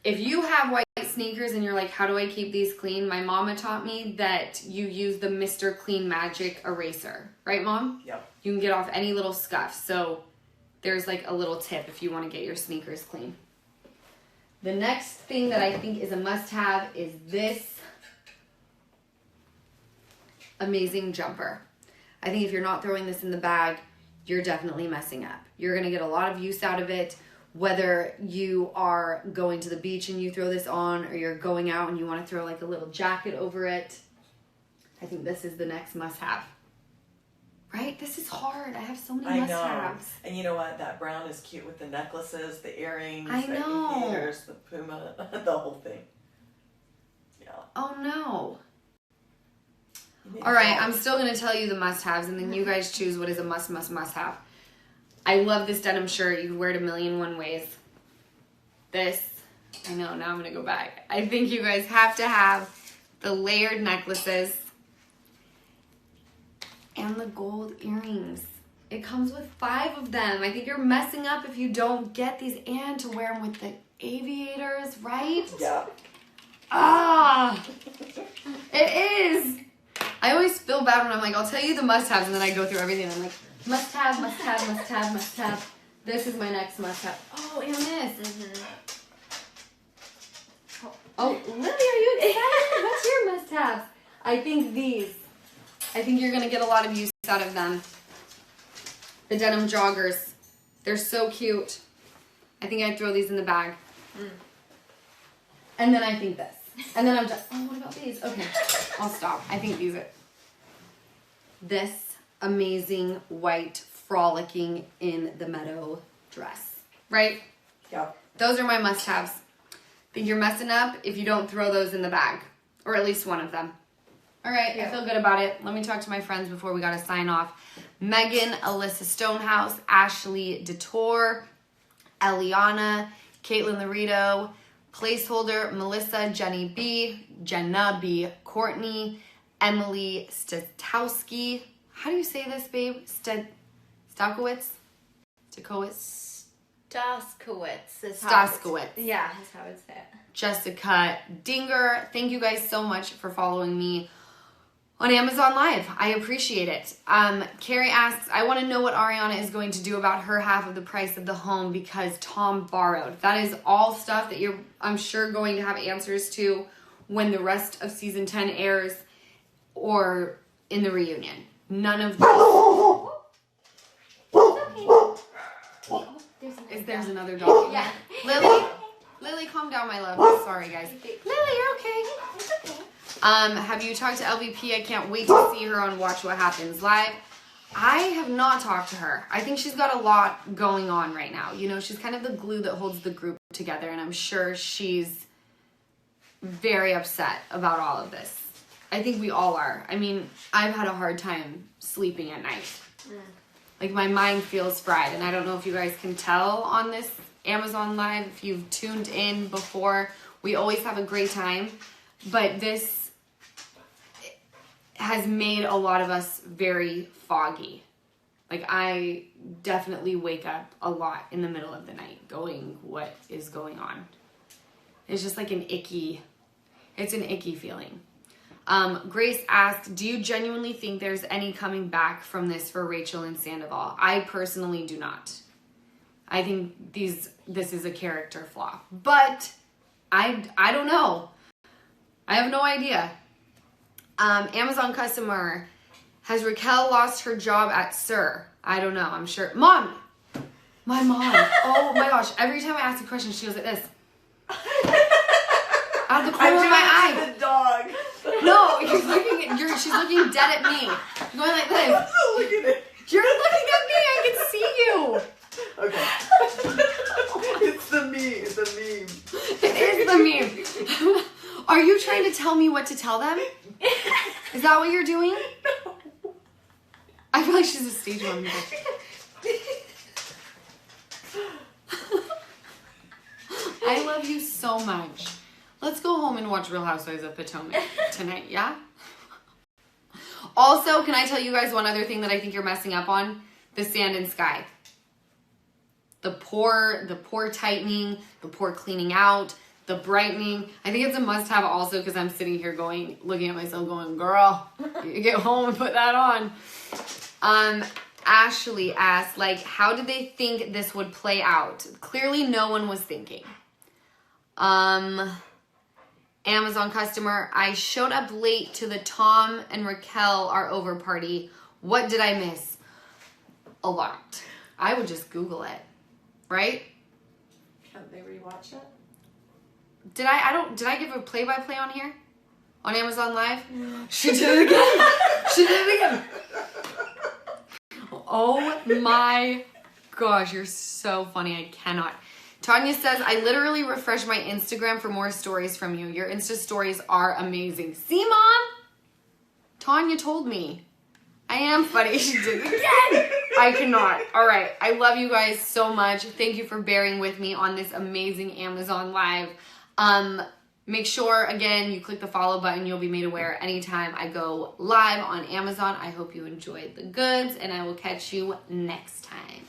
if you have white sneakers and you're like, how do I keep these clean? My mama taught me that you use the Mr. Clean Magic eraser. Right, Mom? Yep. You can get off any little scuff. So there's like a little tip if you want to get your sneakers clean. The next thing that I think is a must-have is this amazing jumper. I think if you're not throwing this in the bag, you're definitely messing up. You're going to get a lot of use out of it. Whether you are going to the beach and you throw this on, or you're going out and you want to throw like a little jacket over it, I think this is the next must-have. Right? This is hard. I have so many must-haves. And you know what? That brown is cute with the necklaces, the earrings, I know. the ears, the Puma, the whole thing. Yeah. Oh no. All right, I'm still going to tell you the must-haves, and then you guys choose what is a must-have. I love this denim shirt. You can wear it a million one ways. This, I know, now I'm going to go back. I think you guys have to have the layered necklaces and the gold earrings. It comes with 5 of them. I think you're messing up if you don't get these and to wear them with the aviators, right? Yeah. Ah, it is. I always feel bad when I'm like, I'll tell you the must-haves, and then I go through everything, and I'm like, must-have, must-have, must-have, must-have. This is my next must-have. Oh, and this. Mm-hmm. Oh, Lily, are you excited? What's your must-haves? I think these. I think you're going to get a lot of use out of them. The denim joggers. They're so cute. I think I'd throw these in the bag. Mm. And then I think this. And then I'm just, oh, what about these? Okay, I'll stop. I think these are. This amazing white frolicking in the meadow dress. Right? Yeah. Those are my must-haves. Think you're messing up if you don't throw those in the bag. Or at least one of them. All right, yeah. I feel good about it. Let me talk to my friends before we got to sign off. Megan, Alyssa Stonehouse, Ashley DeTore, Eliana, Caitlin Laredo, Placeholder, Melissa, Jenna B, Courtney, Emily Statowski. How do you say this, babe? Stakowitz? Staskowitz. Yeah, that's how it's said. Jessica Dinger. Thank you guys so much for following me on Amazon Live. I appreciate it. Carrie asks, I want to know what Ariana is going to do about her half of the price of the home because Tom borrowed. That is all stuff that you're, I'm sure, going to have answers to when the rest of season 10 airs or in the reunion. None of this. There's another dog. Yeah. Lily, calm down, my love. Sorry, guys. Lily, you're okay. It's okay. Have you talked to LVP? I can't wait to see her on Watch What Happens Live. I have not talked to her. I think she's got a lot going on right now. You know, she's kind of the glue that holds the group together, and I'm sure she's very upset about all of this. I think we all are. I mean, I've had a hard time sleeping at night. Like, my mind feels fried, and I don't know if you guys can tell on this Amazon Live, if you've tuned in before. We always have a great time, but this, has made a lot of us very foggy. Like, I definitely wake up a lot in the middle of the night going, what is going on? It's just like it's an icky feeling. Grace asked, do you genuinely think there's any coming back from this for Rachel and Sandoval? I personally do not. I think this is a character flaw. But I don't know. I have no idea. Amazon customer, has Raquel lost her job at Sir? I don't know. I'm sure. Mom! My mom. Oh my gosh. Every time I ask a question, she goes like this. Out of the corner of my eye. The dog. No, she's looking dead at me. Going like this. I'm not looking at it. You're looking at me. I can see you. Okay. It's the meme. It's a meme. It is the meme. Are you trying to tell me what to tell them? Is that what you're doing? No. I feel like she's a stage mom. I love you so much. Let's go home and watch Real Housewives of Potomac tonight, yeah? Also, can I tell you guys one other thing that I think you're messing up on? The sand and sky. The pore tightening, the pore cleaning out, the brightening. I think it's a must-have also because I'm sitting here looking at myself going, girl, you get home and put that on. Ashley asked, like, how did they think this would play out? Clearly no one was thinking. Amazon customer, I showed up late to the Tom and Raquel are over party. What did I miss? A lot. I would just Google it. Right? Can't they rewatch it? Did I give a play-by-play on here? On Amazon Live? She did it again. She did it again. Oh my gosh, you're so funny. I cannot. Tanya says, I literally refresh my Instagram for more stories from you. Your Insta stories are amazing. See, Mom? Tanya told me. I am funny. She did it again. I cannot. All right. I love you guys so much. Thank you for bearing with me on this amazing Amazon Live. Make sure, again, you click the follow button. You'll be made aware anytime I go live on Amazon. I hope you enjoyed the goods, and I will catch you next time.